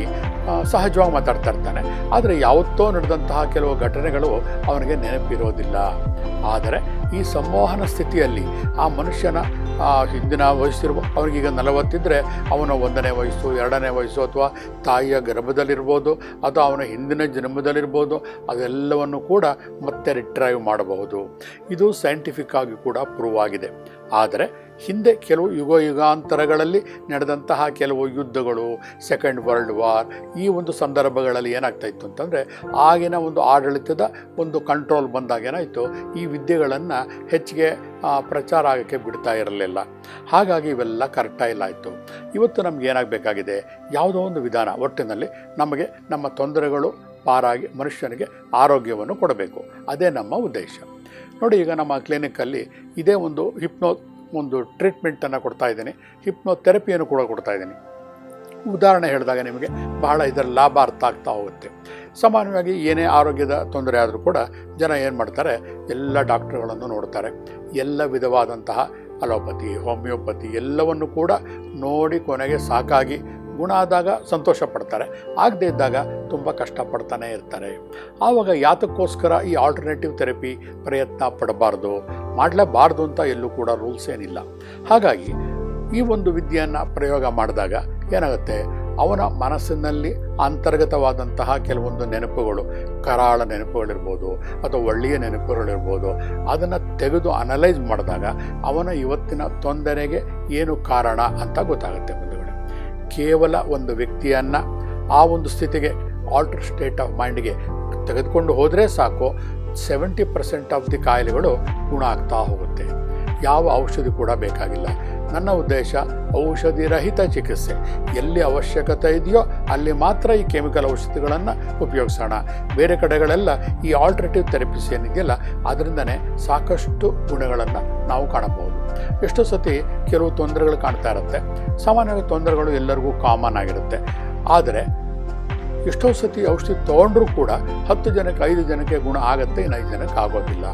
ಸಹಜವಾಗಿ ಮಾತಾಡ್ತಾ ಇರ್ತಾನೆ, ಆದರೆ ಯಾವತ್ತೋ ನಡೆದಂತಹ ಕೆಲವು ಘಟನೆಗಳು ಅವನಿಗೆ ನೆನಪಿರೋದಿಲ್ಲ. ಆದರೆ ಈ ಸಂವಹನ ಸ್ಥಿತಿಯಲ್ಲಿ ಆ ಮನುಷ್ಯನ ಹಿಂದಿನ ವಯಸ್ಸಿರುವ, ಅವನಿಗೀಗ 40 ಇದ್ದರೆ ಅವನ 1ನೇ ವಯಸ್ಸು, 2ನೇ ವಯಸ್ಸು, ಅಥವಾ ತಾಯಿಯ ಗರ್ಭದಲ್ಲಿರ್ಬೋದು, ಅಥವಾ ಅವನ ಹಿಂದಿನ ಜನ್ಮದಲ್ಲಿರ್ಬೋದು, ಅದೆಲ್ಲವನ್ನು ಕೂಡ ಮತ್ತೆ ರಿಟ್ರೈವ್ ಮಾಡಬಹುದು. ಇದು ಸೈಂಟಿಫಿಕ್ ಆಗಿ ಕೂಡ ಪ್ರೂವ್ ಆಗಿದೆ. ಆದರೆ ಹಿಂದೆ ಕೆಲವು ಯುಗಾಂತರಗಳಲ್ಲಿ ನಡೆದಂತಹ ಕೆಲವು ಯುದ್ಧಗಳು, ಸೆಕೆಂಡ್ ವರ್ಲ್ಡ್ ವಾರ್, ಈ ಒಂದು ಸಂದರ್ಭಗಳಲ್ಲಿ ಏನಾಗ್ತಾ ಇತ್ತು ಅಂತಂದರೆ, ಆಗಿನ ಒಂದು ಆಡಳಿತದ ಒಂದು ಕಂಟ್ರೋಲ್ ಬಂದಾಗ ಏನಾಯಿತು, ಈ ವಿದ್ಯೆಗಳನ್ನು ಹೆಚ್ಚಿಗೆ ಪ್ರಚಾರ ಆಗೋಕ್ಕೆ ಬಿಡ್ತಾ ಇರಲಿಲ್ಲ. ಹಾಗಾಗಿ ಇವೆಲ್ಲ ಕರೆಕ್ಟಾಗಿಲ್ಲ ಆಯಿತು. ಇವತ್ತು ನಮ್ಗೆ ಏನಾಗಬೇಕಾಗಿದೆ, ಯಾವುದೋ ಒಂದು ವಿಧಾನ ಒಟ್ಟಿನಲ್ಲಿ ನಮಗೆ ನಮ್ಮ ತೊಂದರೆಗಳು ಪಾರಾಗಿ ಮನುಷ್ಯನಿಗೆ ಆರೋಗ್ಯವನ್ನು ಕೊಡಬೇಕು. ಅದೇ ನಮ್ಮ ಉದ್ದೇಶ ನೋಡಿ. ಈಗ ನಮ್ಮ ಕ್ಲಿನಿಕ್ಕಲ್ಲಿ ಇದೇ ಒಂದು ಟ್ರೀಟ್ಮೆಂಟನ್ನು ಕೊಡ್ತಾ ಇದ್ದೀನಿ, ಹಿಪ್ನೋಥೆರಪಿಯನ್ನು ಕೂಡ ಕೊಡ್ತಾ ಇದ್ದೀನಿ. ಉದಾಹರಣೆ ಹೇಳಿದಾಗ ನಿಮಗೆ ಬಹಳ ಇದರ ಲಾಭ ಅರ್ಥ ಆಗ್ತಾ ಹೋಗುತ್ತೆ. ಸಾಮಾನ್ಯವಾಗಿ ಏನೇ ಆರೋಗ್ಯದ ತೊಂದರೆ ಆದರೂ ಕೂಡ ಜನ ಏನು ಮಾಡ್ತಾರೆ, ಎಲ್ಲ ಡಾಕ್ಟ್ರುಗಳನ್ನು ನೋಡ್ತಾರೆ, ಎಲ್ಲ ವಿಧವಾದಂತಹ ಅಲೋಪತಿ, ಹೋಮಿಯೋಪತಿ ಎಲ್ಲವನ್ನು ಕೂಡ ನೋಡಿ ಕೊನೆಗೆ ಸಾಕಾಗಿ ಗುಣ ಆದಾಗ ಸಂತೋಷ ಪಡ್ತಾರೆ, ಆಗದೇ ಇದ್ದಾಗ ತುಂಬ ಕಷ್ಟಪಡ್ತಾನೆ ಇರ್ತಾರೆ. ಆವಾಗ ಯಾತಕ್ಕೋಸ್ಕರ ಈ ಆಲ್ಟರ್ನೇಟಿವ್ ಥೆರಪಿ ಪ್ರಯತ್ನ ಪಡಬಾರ್ದು, ಮಾಡಲೇಬಾರ್ದು ಅಂತ ಎಲ್ಲೂ ಕೂಡ ರೂಲ್ಸ್ ಏನಿಲ್ಲ. ಹಾಗಾಗಿ ಈ ಒಂದು ವಿದ್ಯೆಯನ್ನು ಪ್ರಯೋಗ ಮಾಡಿದಾಗ ಏನಾಗುತ್ತೆ, ಅವನ ಮನಸ್ಸಿನಲ್ಲಿ ಅಂತರ್ಗತವಾದಂತಹ ಕೆಲವೊಂದು ನೆನಪುಗಳು, ಕರಾಳ ನೆನಪುಗಳಿರ್ಬೋದು ಅಥವಾ ಒಳ್ಳೆಯ ನೆನಪುಗಳಿರ್ಬೋದು, ಅದನ್ನು ತೆಗೆದು ಅನಲೈಸ್ ಮಾಡಿದಾಗ ಅವನ ಇವತ್ತಿನ ತೊಂದರೆಗೆ ಏನು ಕಾರಣ ಅಂತ ಗೊತ್ತಾಗುತ್ತೆ ಬಂಧುಗಳೇ. ಕೇವಲ ಒಂದು ವ್ಯಕ್ತಿಯನ್ನು ಆ ಒಂದು ಸ್ಥಿತಿಗೆ, ಆಲ್ಟರ್ ಸ್ಟೇಟ್ ಆಫ್ ಮೈಂಡ್ಗೆ ತೆಗೆದುಕೊಂಡು ಹೋದರೆ ಸಾಕು, 70% ಆಫ್ ದಿ ಕಾಯಿಲೆಗಳು ಗುಣ ಆಗ್ತಾ ಹೋಗುತ್ತೆ. ಯಾವ ಔಷಧಿ ಕೂಡ ಬೇಕಾಗಿಲ್ಲ. ನನ್ನ ಉದ್ದೇಶ ಔಷಧಿ ರಹಿತ ಚಿಕಿತ್ಸೆ. ಎಲ್ಲಿ ಅವಶ್ಯಕತೆ ಇದೆಯೋ ಅಲ್ಲಿ ಮಾತ್ರ ಈ ಕೆಮಿಕಲ್ ಔಷಧಿಗಳನ್ನು ಉಪಯೋಗಿಸೋಣ. ಬೇರೆ ಕಡೆಗಳೆಲ್ಲ ಈ ಆಲ್ಟರ್ನೇಟಿವ್ ಥೆರಪೀಸ್ ಏನಿದೆಯಲ್ಲ ಅದರಿಂದನೇ ಸಾಕಷ್ಟು ಗುಣಗಳನ್ನು ನಾವು ಕಾಣಬಹುದು. ಎಷ್ಟೋ ಸತಿ ಕೆಲವು ತೊಂದರೆಗಳು ಕಾಣ್ತಾ ಇರುತ್ತೆ. ಸಾಮಾನ್ಯವಾಗಿ ತೊಂದರೆಗಳು ಎಲ್ಲರಿಗೂ ಕಾಮನ್ ಆಗಿರುತ್ತೆ. ಆದರೆ ಎಷ್ಟೋ ಸತಿ ಔಷಧಿ ತೊಗೊಂಡ್ರೂ ಕೂಡ 10 ಜನಕ್ಕೆ 5 ಜನಕ್ಕೆ ಗುಣ ಆಗುತ್ತೆ, ಇನ್ನು 5 ಜನಕ್ಕೆ ಆಗೋದಿಲ್ಲ.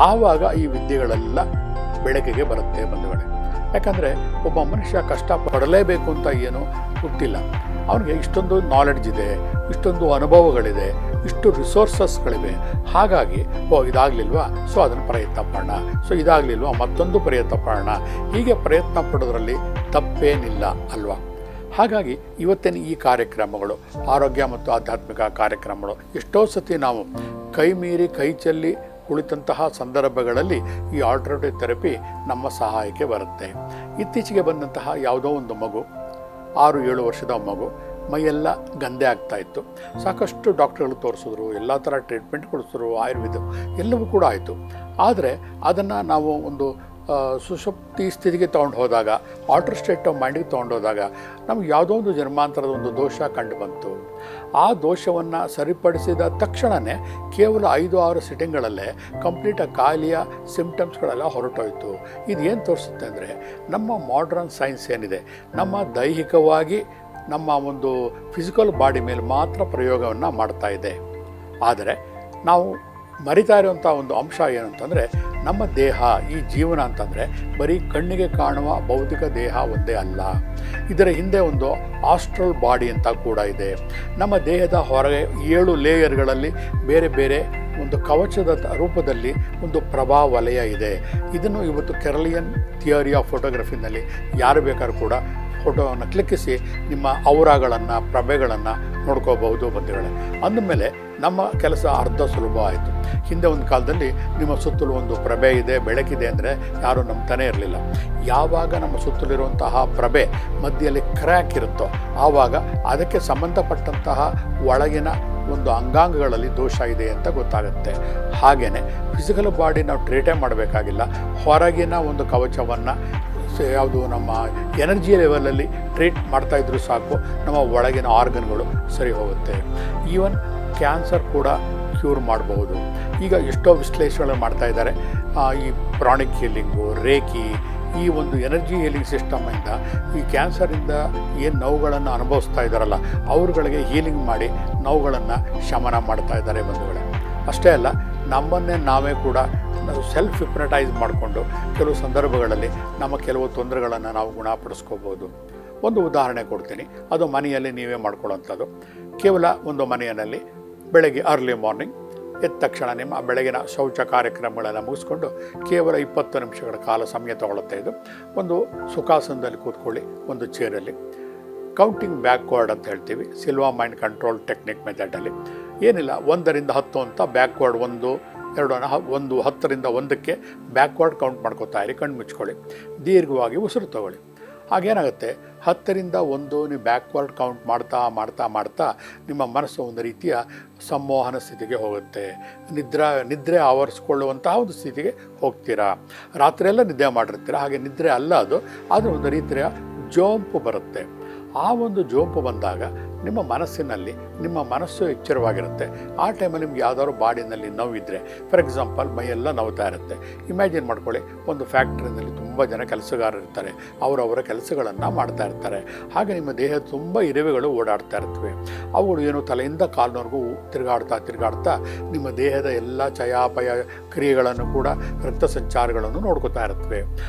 ಆವಾಗ ಈ ವಿದ್ಯೆಗಳೆಲ್ಲ ಬೆಳಕಿಗೆ ಬರುತ್ತೆ ಬಂಧುಗಳೇ. ಯಾಕಂದರೆ ಒಬ್ಬ ಮನುಷ್ಯ ಕಷ್ಟ ಪಡಲೇಬೇಕು ಅಂತ ಏನೂ ಹುಟ್ಟಿಲ್ಲ. ಅವನಿಗೆ ಇಷ್ಟೊಂದು ನಾಲೆಡ್ಜ್ ಇದೆ, ಇಷ್ಟೊಂದು ಅನುಭವಗಳಿದೆ, ಇಷ್ಟು ರಿಸೋರ್ಸಸ್ಗಳಿವೆ. ಹಾಗಾಗಿ ಇದಾಗಲಿಲ್ವಾ, ಸೊ ಅದನ್ನು ಪ್ರಯತ್ನ ಪಡೋಣ, ಸೊ ಇದಾಗಲಿಲ್ವಾ ಮತ್ತೊಂದು ಪ್ರಯತ್ನ ಪಡೋಣ. ಹೀಗೆ ಪ್ರಯತ್ನ ಪಡೋದ್ರಲ್ಲಿ ತಪ್ಪೇನಿಲ್ಲ ಅಲ್ವಾ? ಹಾಗಾಗಿ ಇವತ್ತಿನ ಈ ಕಾರ್ಯಕ್ರಮಗಳು, ಆರೋಗ್ಯ ಮತ್ತು ಆಧ್ಯಾತ್ಮಿಕ ಕಾರ್ಯಕ್ರಮಗಳು, ಎಷ್ಟೋ ಸತಿ ನಾವು ಕೈ ಮೀರಿ ಕೈ ಚೆಲ್ಲಿ ಕುಳಿತಂತಹ ಸಂದರ್ಭಗಳಲ್ಲಿ ಈ ಆಲ್ಟರ್ನೇಟಿವ್ ಥೆರಪಿ ನಮ್ಮ ಸಹಾಯಕ್ಕೆ ಬರುತ್ತೆ. ಇತ್ತೀಚೆಗೆ ಬಂದಂತಹ ಯಾವುದೋ ಒಂದು ಮಗು, 6-7 ವರ್ಷದ ಮಗು, ಮೈಯೆಲ್ಲ ಗಂದೆ ಆಗ್ತಾಯಿತ್ತು. ಸಾಕಷ್ಟು ಡಾಕ್ಟ್ರುಗಳು ತೋರಿಸಿದ್ರು, ಎಲ್ಲ ಥರ ಟ್ರೀಟ್ಮೆಂಟ್ ಕೊಡಿಸಿದ್ರು, ಆಯುರ್ವೇದ ಎಲ್ಲವೂ ಕೂಡ ಆಯಿತು. ಆದರೆ ಅದನ್ನು ನಾವು ಒಂದು ಸುಷುಪ್ತಿ ಸ್ಥಿತಿಗೆ ತೊಗೊಂಡು ಹೋದಾಗ, ಆಲ್ಟರ್ ಸ್ಟೇಟ್ ಆಫ್ ಮೈಂಡಿಗೆ ತೊಗೊಂಡು ಹೋದಾಗ ನಮ್ಗೆ ಯಾವುದೋ ಒಂದು ಜನ್ಮಾಂತರದ ಒಂದು ದೋಷ ಕಂಡು ಬಂತು. ಆ ದೋಷವನ್ನು ಸರಿಪಡಿಸಿದ ತಕ್ಷಣವೇ ಕೇವಲ 5-6 ಸಿಟ್ಟಿಂಗ್ಗಳಲ್ಲೇ ಕಂಪ್ಲೀಟಾಗಿ ಕಾಯಿಲೆಯ ಸಿಂಪ್ಟಮ್ಸ್ಗಳೆಲ್ಲ ಹೊರಟೋಯ್ತು. ಇದೇನು ತೋರಿಸುತ್ತೆ ಅಂದರೆ, ನಮ್ಮ ಮಾಡ್ರನ್ ಸೈನ್ಸ್ ಏನಿದೆ, ನಮ್ಮ ದೈಹಿಕವಾಗಿ ನಮ್ಮ ಒಂದು ಫಿಸಿಕಲ್ ಬಾಡಿ ಮೇಲೆ ಮಾತ್ರ ಪ್ರಯೋಗವನ್ನು ಮಾಡ್ತಾ ಇದೆ. ಆದರೆ ನಾವು ಮರಿತಾ ಇರುವಂಥ ಒಂದು ಅಂಶ ಏನು ಅಂತಂದರೆ, ನಮ್ಮ ದೇಹ, ಈ ಜೀವನ ಅಂತಂದರೆ ಬರೀ ಕಣ್ಣಿಗೆ ಕಾಣುವ ಭೌತಿಕ ದೇಹ ಒಂದೇ ಅಲ್ಲ. ಇದರ ಹಿಂದೆ ಒಂದು ಆಸ್ಟ್ರಲ್ ಬಾಡಿ ಅಂತ ಕೂಡ ಇದೆ. ನಮ್ಮ ದೇಹದ ಹೊರಗೆ 7 ಲೇಯರ್ಗಳಲ್ಲಿ ಬೇರೆ ಬೇರೆ ಒಂದು ಕವಚದ ರೂಪದಲ್ಲಿ ಒಂದು ಪ್ರಭಾವಲಯ ಇದೆ. ಇದನ್ನು ಇವತ್ತು ಕೆರಲಿಯನ್ ಥಿಯರಿ ಆಫ್ ಫೋಟೋಗ್ರಫಿನಲ್ಲಿ ಯಾರು ಬೇಕಾದ್ರೂ ಕೂಡ ಫೋಟೋವನ್ನು ಕ್ಲಿಕ್ಕಿಸಿ ನಿಮ್ಮ ಔರಾಗಳನ್ನು, ಪ್ರಭೆಗಳನ್ನು ನೋಡ್ಕೋಬಹುದು ಬಂಧುಗಳೇ. ಅಂದಮೇಲೆ ನಮ್ಮ ಕೆಲಸ ಅರ್ಧ ಸುಲಭ ಆಯಿತು. ಹಿಂದೆ ಒಂದು ಕಾಲದಲ್ಲಿ ನಿಮ್ಮ ಸುತ್ತಲೂ ಒಂದು ಪ್ರಭೆ ಇದೆ, ಬೆಳಕಿದೆ ಅಂದರೆ ಯಾರೂ ನಂಬ್ತಾನೇ ಇರಲಿಲ್ಲ. ಯಾವಾಗ ನಮ್ಮ ಸುತ್ತಲಿರುವಂತಹ ಪ್ರಭೆ ಮಧ್ಯದಲ್ಲಿ ಕ್ರ್ಯಾಕ್ ಇರುತ್ತೋ ಆವಾಗ ಅದಕ್ಕೆ ಸಂಬಂಧಪಟ್ಟಂತಹ ಒಳಗಿನ ಒಂದು ಅಂಗಾಂಗಗಳಲ್ಲಿ ದೋಷ ಇದೆ ಅಂತ ಗೊತ್ತಾಗುತ್ತೆ. ಹಾಗೆಯೇ ಫಿಸಿಕಲ್ ಬಾಡಿ ನಾವು ಟ್ರೀಟೇ ಮಾಡಬೇಕಾಗಿಲ್ಲ. ಹೊರಗಿನ ಒಂದು ಕವಚವನ್ನು ಯಾವುದು ನಮ್ಮ ಎನರ್ಜಿ ಲೆವೆಲಲ್ಲಿ ಟ್ರೀಟ್ ಮಾಡ್ತಾಯಿದ್ರು ಸಾಕು, ನಮ್ಮ ಒಳಗಿನ ಆರ್ಗನ್ಗಳು ಸರಿ ಹೋಗುತ್ತೆ. ಈವನ್ ಕ್ಯಾನ್ಸರ್ ಕೂಡ ಕ್ಯೂರ್ ಮಾಡಬಹುದು. ಈಗ ಎಷ್ಟೋ ವಿಶ್ಲೇಷಣೆ ಮಾಡ್ತಾ ಇದ್ದಾರೆ. ಈ ಪ್ರಾಣಿಕ್ ಹೀಲಿಂಗು, ರೇಖಿ, ಈ ಒಂದು ಎನರ್ಜಿ ಹೀಲಿಂಗ್ ಸಿಸ್ಟಮಿಂದ ಈ ಕ್ಯಾನ್ಸರಿಂದ ಏನು ನೋವುಗಳನ್ನು ಅನುಭವಿಸ್ತಾ ಇದ್ದಾರಲ್ಲ ಅವ್ರುಗಳಿಗೆ ಹೀಲಿಂಗ್ ಮಾಡಿ ನೋವುಗಳನ್ನು ಶಮನ ಮಾಡ್ತಾ ಇದ್ದಾರೆ ಬಂಧುಗಳೇ. ಅಷ್ಟೇ ಅಲ್ಲ, ನಮ್ಮನ್ನೇ ನಾವೇ ಕೂಡ ಸೆಲ್ಫ್ ಹಿಪ್ನಟೈಸ್ ಮಾಡಿಕೊಂಡು ಕೆಲವು ಸಂದರ್ಭಗಳಲ್ಲಿ ನಮ್ಮ ಕೆಲವು ತೊಂದರೆಗಳನ್ನು ನಾವು ಗುಣಪಡಿಸ್ಕೋಬೋದು. ಒಂದು ಉದಾಹರಣೆ ಕೊಡ್ತೀನಿ, ಅದು ಮನೆಯಲ್ಲಿ ನೀವೇ ಮಾಡ್ಕೊಳ್ಳೋಂಥದ್ದು. ಕೇವಲ ಒಂದು ಮನೆಯಲ್ಲಿ ಬೆಳಗ್ಗೆ ಅರ್ಲಿ ಮಾರ್ನಿಂಗ್ ಎದ್ದ ತಕ್ಷಣ ನಿಮ್ಮ ಬೆಳಗಿನ ಶೌಚ ಕಾರ್ಯಕ್ರಮಗಳನ್ನು ಮುಗಿಸ್ಕೊಂಡು ಕೇವಲ 20 ನಿಮಿಷಗಳ ಕಾಲ ಸಮಯ ತಗೊಳ್ಳುತ್ತೆ. ಇದು ಒಂದು ಸುಖಾಸನದಲ್ಲಿ ಕೂತ್ಕೊಳ್ಳಿ, ಒಂದು ಚೇರಲ್ಲಿ. ಕೌಂಟಿಂಗ್ ಬ್ಯಾಕ್ವರ್ಡ್ ಅಂತ ಹೇಳ್ತೀವಿ, ಸಿಲ್ವಾ ಮೈಂಡ್ ಕಂಟ್ರೋಲ್ ಟೆಕ್ನಿಕ್ ಮೆಥಡಲ್ಲಿ. ಏನಿಲ್ಲ, 1ರಿಂದ 10 ಅಂತ ಬ್ಯಾಕ್ವರ್ಡ್ 1, 2, 10 ರಿಂದ 1ಕ್ಕೆ ಬ್ಯಾಕ್ವರ್ಡ್ ಕೌಂಟ್ ಮಾಡ್ಕೋತಾ ಇರಿ. ಕಣ್ಣು ಮುಚ್ಕೊಳ್ಳಿ, ದೀರ್ಘವಾಗಿ ಉಸಿರು ತಗೊಳ್ಳಿ. ಹಾಗೇನಾಗುತ್ತೆ, 10 ರಿಂದ 1 ನೀವು ಬ್ಯಾಕ್ವರ್ಡ್ ಕೌಂಟ್ ಮಾಡ್ತಾ ಮಾಡ್ತಾ ಮಾಡ್ತಾ ನಿಮ್ಮ ಮನಸ್ಸು ಒಂದು ರೀತಿಯ ಸಂಮೋಹನ ಸ್ಥಿತಿಗೆ ಹೋಗುತ್ತೆ. ನಿದ್ರೆ ಆವರಿಸ್ಕೊಳ್ಳುವಂತಹ ಒಂದು ಸ್ಥಿತಿಗೆ ಹೋಗ್ತೀರಾ. ರಾತ್ರಿಯೆಲ್ಲ ನಿದ್ದೆ ಮಾಡಿರ್ತೀರ, ಹಾಗೆ ನಿದ್ರೆ ಅಲ್ಲ ಅದು, ಆದರೆ ಒಂದು ರೀತಿಯ ಜೋಂಪು ಬರುತ್ತೆ. ಆ ಒಂದು ಜೋಂಪು ಬಂದಾಗ ನಿಮ್ಮ ಮನಸ್ಸಿನಲ್ಲಿ ನಿಮ್ಮ ಮನಸ್ಸು ಎಚ್ಚರವಾಗಿರುತ್ತೆ. ಆ ಟೈಮಲ್ಲಿ ನಿಮ್ಗೆ ಯಾವುದಾದ್ರು ಬಾಡಿನಲ್ಲಿ ನೋವಿದ್ದರೆ, ಫಾರ್ ಎಕ್ಸಾಂಪಲ್ ಮೈಯೆಲ್ಲ ನೋವ್ತಾ ಇರುತ್ತೆ. ಇಮ್ಯಾಜಿನ್ ಮಾಡ್ಕೊಳ್ಳಿ, ಒಂದು ಫ್ಯಾಕ್ಟ್ರಿನಲ್ಲಿ ತುಂಬ ಜನ ಕೆಲಸಗಾರರು ಇರ್ತಾರೆ, ಅವರವರ ಕೆಲಸಗಳನ್ನು ಮಾಡ್ತಾ ಇರ್ತಾರೆ. ಹಾಗೆ ನಿಮ್ಮ ದೇಹದ ತುಂಬ ಇರುವೆಗಳು ಓಡಾಡ್ತಾ ಇರ್ತವೆ. ಅವುಗಳು ಏನು ತಲೆಯಿಂದ ಕಾಲಿನವರೆಗೂ ತಿರುಗಾಡ್ತಾ ನಿಮ್ಮ ದೇಹದ ಎಲ್ಲ ಚಯಾಪಯ ಕ್ರಿಯೆಗಳನ್ನು ಕೂಡ, ರಕ್ತ ಸಂಚಾರಗಳನ್ನು ನೋಡ್ಕೋತಾ ಇರ್ತವೆ.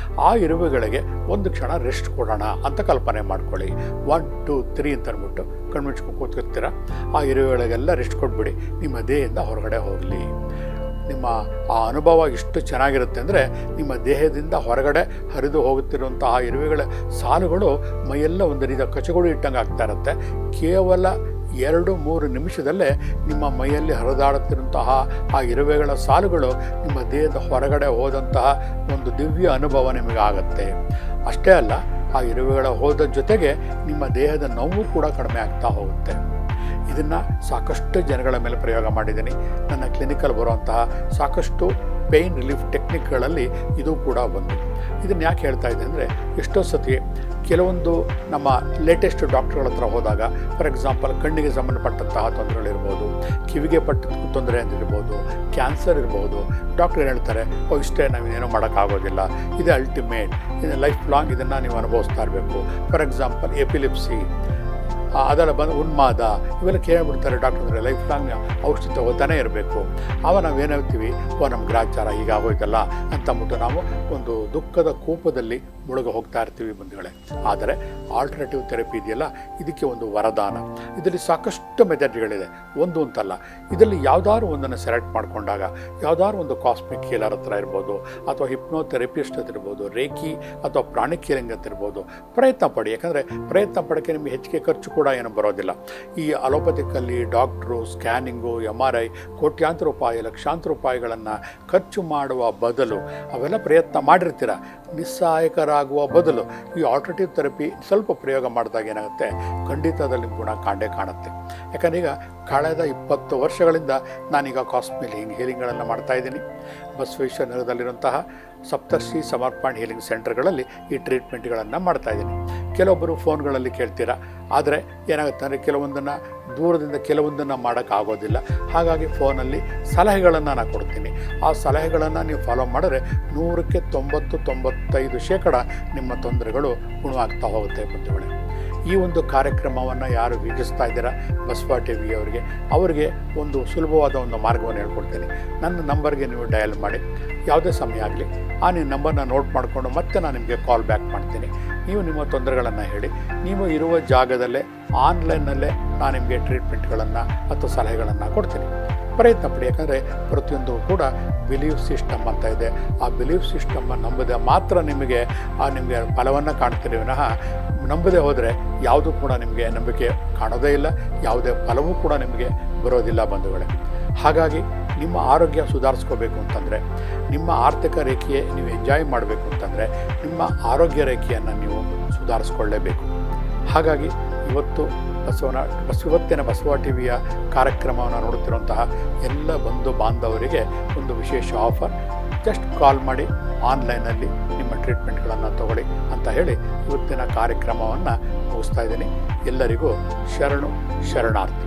ಆ ಇರುವೆಗಳಿಗೆ ಒಂದು ಕ್ಷಣ ರೆಸ್ಟ್ ಕೊಡೋಣ ಅಂತ ಕಲ್ಪನೆ ಮಾಡ್ಕೊಳ್ಳಿ. 1, 2, 3 ಅಂತ ಅಂದ್ಬಿಟ್ಟು ಕಣ್ಮುಚ್ಕೊಂಡು ಕೂತ್ಕೊತೀರ. ಆ ಇರುವೆಗಳಿಗೆಲ್ಲ ರೆಸ್ಟ್ ಕೊಟ್ಬಿಡಿ, ನಿಮ್ಮ ದೇಹದಿಂದ ಹೊರಗಡೆ ಹೋಗಲಿ. ನಿಮ್ಮ ಆ ಅನುಭವ ಎಷ್ಟು ಚೆನ್ನಾಗಿರುತ್ತೆ ಅಂದರೆ, ನಿಮ್ಮ ದೇಹದಿಂದ ಹೊರಗಡೆ ಹರಿದು ಹೋಗುತ್ತಿರುವಂತಹ ಇರುವೆಗಳ ಸಾಲುಗಳು ಮೈಯೆಲ್ಲ ಒಂದು ರೀತಿಯ ಕಚಗುಳಿ ಇಟ್ಟಂಗೆ ಆಗ್ತಾ ಇರುತ್ತೆ. ಕೇವಲ 2-3 ನಿಮಿಷದಲ್ಲೇ ನಿಮ್ಮ ಮೈಯಲ್ಲಿ ಹರಿದಾಡುತ್ತಿರುವಂತಹ ಆ ಇರುವೆಗಳ ಸಾಲುಗಳು ನಿಮ್ಮ ದೇಹದ ಹೊರಗಡೆ ಹೋದಂತಹ ಒಂದು ದಿವ್ಯ ಅನುಭವ ನಿಮಗೆ ಆಗುತ್ತೆ. ಅಷ್ಟೇ ಅಲ್ಲ, ಆ ಇರುವೆಗಳ ಹೋದ ಜೊತೆಗೆ ನಿಮ್ಮ ದೇಹದ ನೋವು ಕೂಡ ಕಡಿಮೆ ಆಗ್ತಾ ಹೋಗುತ್ತೆ. ಇದನ್ನು ಸಾಕಷ್ಟು ಜನಗಳ ಮೇಲೆ ಪ್ರಯೋಗ ಮಾಡಿದ್ದೀನಿ. ನನ್ನ ಕ್ಲಿನಿಕಲ್ಲಿ ಬರುವಂತಹ ಸಾಕಷ್ಟು ಪೇಯ್ನ್ ರಿಲೀಫ್ ಟೆಕ್ನಿಕ್ಗಳಲ್ಲಿ ಇದು ಕೂಡ ಒಂದು. ಇದನ್ನು ಯಾಕೆ ಹೇಳ್ತಾ ಇದ್ದೆ ಅಂದರೆ, ಎಷ್ಟೋ ಸತಿ ಕೆಲವೊಂದು ನಮ್ಮ ಲೇಟೆಸ್ಟ್ ಡಾಕ್ಟ್ರುಗಳ ಹತ್ರ ಹೋದಾಗ, ಫಾರ್ ಎಕ್ಸಾಂಪಲ್ ಕಣ್ಣಿಗೆ ಸಂಬಂಧಪಟ್ಟಂತಹ ತೊಂದರೆಗಳಿರ್ಬೋದು, ಕಿವಿಗೆ ಪಟ್ಟ ತೊಂದರೆ ಅಂತಿರ್ಬೋದು, ಕ್ಯಾನ್ಸರ್ ಇರ್ಬೋದು, ಡಾಕ್ಟ್ರು ಹೇಳ್ತಾರೆ ಇಷ್ಟೇ, ನಾವೇನೋ ಮಾಡೋಕ್ಕಾಗೋದಿಲ್ಲ, ಇದೇ ಅಲ್ಟಿಮೇಟ್, ಇದು ಲೈಫ್ ಲಾಂಗ್ ಇದನ್ನು ನೀವು ಅನುಭವಿಸ್ತಾ ಇರಬೇಕು. ಫಾರ್ ಎಕ್ಸಾಂಪಲ್ ಎಪಿಲಿಪ್ಸಿ, ಅದೆಲ್ಲ ಬಂದು ಉನ್ಮಾದ, ಇವೆಲ್ಲ ಕೇಳಿಬಿಡ್ತಾರೆ ಡಾಕ್ಟರ್, ಲೈಫ್ ಲಾಂಗ್ ಔಷಧಿ ತಗೋತಾನೆ ಇರಬೇಕು. ಆವಾಗ ನಾವು ಏನು ಹೇಳ್ತೀವಿ, ನಮ್ಮ ಗ್ರಾಚಾರ ಹೀಗಾಗೋಯ್ತಲ್ಲ ಅಂತಂದ್ಬಿಟ್ಟು ನಾವು ಒಂದು ದುಃಖದ ಕೂಪದಲ್ಲಿ ಮುಳುಗ ಹೋಗ್ತಾ ಇರ್ತೀವಿ ಬಂಧುಗಳೇ. ಆದರೆ ಆಲ್ಟರ್ನೇಟಿವ್ ಥೆರಪಿ ಇದೆಯಲ್ಲ, ಇದಕ್ಕೆ ಒಂದು ವರದಾನ. ಇದರಲ್ಲಿ ಸಾಕಷ್ಟು ಮೆಥಡ್ಗಳಿದೆ, ಒಂದು ಅಂತಲ್ಲ. ಇದರಲ್ಲಿ ಯಾವುದಾದ್ರು ಒಂದನ್ನು ಸೆಲೆಕ್ಟ್ ಮಾಡಿಕೊಂಡಾಗ, ಯಾವುದಾದ್ರು ಒಂದು ಕಾಸ್ಮಿಕ್ ಹೀಲರ್ ಹತ್ರ ಇರ್ಬೋದು, ಅಥವಾ ಹಿಪ್ನೋಥೆರಪಿಸ್ಟ್ ಅಂತ ಇರ್ಬೋದು, ರೇಖಿ ಅಥವಾ ಪ್ರಾಣಿಕ್ ಹೀಲಿಂಗ್ ಅಂತ ಇರ್ಬೋದು, ಪ್ರಯತ್ನ ಪಡಿ. ಯಾಕಂದರೆ ಪ್ರಯತ್ನ ಪಡೋಕ್ಕೆ ನಿಮಗೆ ಹೆಚ್ಚಿಗೆ ಖರ್ಚು ಕೂಡ ಏನು ಬರೋದಿಲ್ಲ. ಈ ಅಲೋಪತಿಕಲ್ಲಿ ಡಾಕ್ಟ್ರು ಸ್ಕ್ಯಾನಿಂಗು, MRI ಕೋಟ್ಯಾಂತರ ರೂಪಾಯಿ, ಲಕ್ಷಾಂತರ ರೂಪಾಯಿಗಳನ್ನು ಖರ್ಚು ಮಾಡುವ ಬದಲು, ಅವೆಲ್ಲ ಪ್ರಯತ್ನ ಮಾಡಿರ್ತೀರ, ನಿಸ್ಸಹಾಯಕರಾಗುವ ಬದಲು ಈ ಆಲ್ಟರ್ನೇಟಿವ್ ಥೆರಪಿ ಸ್ವಲ್ಪ ಪ್ರಯೋಗ ಮಾಡಿದಾಗ ಏನಾಗುತ್ತೆ, ಖಂಡಿತದಲ್ಲಿ ಗುಣ ಕಾಣೇ ಕಾಣುತ್ತೆ. ಯಾಕಂದರೆ ಈಗ ಕಳೆದ 20 ವರ್ಷಗಳಿಂದ ನಾನೀಗ ಕಾಸ್ಮಿಕ್ ಹೀಲಿಂಗ್ಗಳನ್ನು ಮಾಡ್ತಾಯಿದ್ದೀನಿ. ಬಸವೇಶ್ವರ ನಗರದಲ್ಲಿರುವಂತಹ ಸಪ್ತರ್ಷಿ ಸಮರ್ಪಣ್ ಹೀಲಿಂಗ್ ಸೆಂಟರ್ಗಳಲ್ಲಿ ಈ ಟ್ರೀಟ್ಮೆಂಟ್ಗಳನ್ನು ಮಾಡ್ತಾಯಿದ್ದೀನಿ. ಕೆಲವೊಬ್ಬರು ಫೋನ್ಗಳಲ್ಲಿ ಕೇಳ್ತೀರಾ, ಆದರೆ ಏನಾಗುತ್ತೆ ಅಂದರೆ ಕೆಲವೊಂದನ್ನು ದೂರದಿಂದ ಕೆಲವೊಂದನ್ನು ಮಾಡೋಕ್ಕಾಗೋದಿಲ್ಲ. ಹಾಗಾಗಿ ಫೋನಲ್ಲಿ ಸಲಹೆಗಳನ್ನು ನಾನು ಕೊಡ್ತೀನಿ. ಆ ಸಲಹೆಗಳನ್ನು ನೀವು ಫಾಲೋ ಮಾಡಿದ್ರೆ 100ಕ್ಕೆ 90-95% ನಿಮ್ಮ ತೊಂದರೆಗಳು ಗುಣವಾಗ್ತಾ ಹೋಗುತ್ತೆ ಬಂಧುಗಳೇ. ಈ ಒಂದು ಕಾರ್ಯಕ್ರಮವನ್ನು ಯಾರು ವೀಕ್ಷಿಸ್ತಾ ಇದ್ದೀರಾ, ಬಸವ ಟಿವಿ ಅವರಿಗೆ ಒಂದು ಸುಲಭವಾದ ಒಂದು ಮಾರ್ಗವನ್ನು ಹೇಳ್ಕೊಡ್ತೀನಿ. ನನ್ನ ನಂಬರ್ಗೆ ನೀವು ಡಯಲ್ ಮಾಡಿ, ಯಾವುದೇ ಸಮಯ ಆಗಲಿ ಆ ನಿಮ್ಮ ನಂಬರ್ನ ನೋಟ್ ಮಾಡಿಕೊಂಡು ಮತ್ತೆ ನಾನು ನಿಮಗೆ ಕಾಲ್ ಬ್ಯಾಕ್ ಮಾಡ್ತೀನಿ. ನೀವು ನಿಮ್ಮ ತೊಂದರೆಗಳನ್ನು ಹೇಳಿ, ನೀವು ಇರುವ ಜಾಗದಲ್ಲೇ ಆನ್ಲೈನ್ನಲ್ಲೇ ನಾನು ನಿಮಗೆ ಟ್ರೀಟ್ಮೆಂಟ್ಗಳನ್ನು ಅಥವಾ ಸಲಹೆಗಳನ್ನು ಕೊಡ್ತೀನಿ. ಪ್ರಯತ್ನ ಪಡಿ. ಯಾಕಂದರೆ ಪ್ರತಿಯೊಂದು ಕೂಡ ಬಿಲೀಫ್ ಸಿಸ್ಟಮ್ ಅಂತ ಇದೆ. ಆ ಬಿಲೀಫ್ ಸಿಸ್ಟಮ್ಮನ್ನು ನಂಬದೆ ಮಾತ್ರ ನಿಮಗೆ ಫಲವನ್ನು ಕಾಣ್ತೀರಿ ವಿನಃ ನಂಬದೇ ಹೋದರೆ ಯಾವುದೂ ಕೂಡ ನಿಮಗೆ ನಂಬಿಕೆ ಕಾಣೋದೇ ಇಲ್ಲ, ಯಾವುದೇ ಫಲವೂ ಕೂಡ ನಿಮಗೆ ಬರೋದಿಲ್ಲ ಬಂಧುಗಳೇ. ಹಾಗಾಗಿ ನಿಮ್ಮ ಆರೋಗ್ಯ ಸುಧಾರಿಸ್ಕೋಬೇಕು ಅಂತಂದರೆ, ನಿಮ್ಮ ಆರ್ಥಿಕ ರೇಖೆಯೇ ನೀವು ಎಂಜಾಯ್ ಮಾಡಬೇಕು ಅಂತಂದರೆ, ನಿಮ್ಮ ಆರೋಗ್ಯ ರೇಖೆಯನ್ನು ನೀವು ಸುಧಾರಿಸ್ಕೊಳ್ಳೇಬೇಕು. ಹಾಗಾಗಿ ಇವತ್ತಿನ ಬಸವ ಟಿವಿಯ ಕಾರ್ಯಕ್ರಮವನ್ನು ನೋಡುತ್ತಿರುವಂತಹ ಎಲ್ಲ ಬಂಧು ಬಾಂಧವರಿಗೆ ಒಂದು ವಿಶೇಷ ಆಫರ್. ಜಸ್ಟ್ ಕಾಲ್ ಮಾಡಿ, ಆನ್ಲೈನಲ್ಲಿ ನಿಮ್ಮ ಟ್ರೀಟ್ಮೆಂಟ್ಗಳನ್ನು ತಗೊಳ್ಳಿ ಅಂತ ಹೇಳಿ ಇವತ್ತಿನ ಕಾರ್ಯಕ್ರಮವನ್ನು ಮುಗಿಸ್ತಾ ಇದ್ದೀನಿ. ಎಲ್ಲರಿಗೂ ಶರಣಾರ್ಥಿ.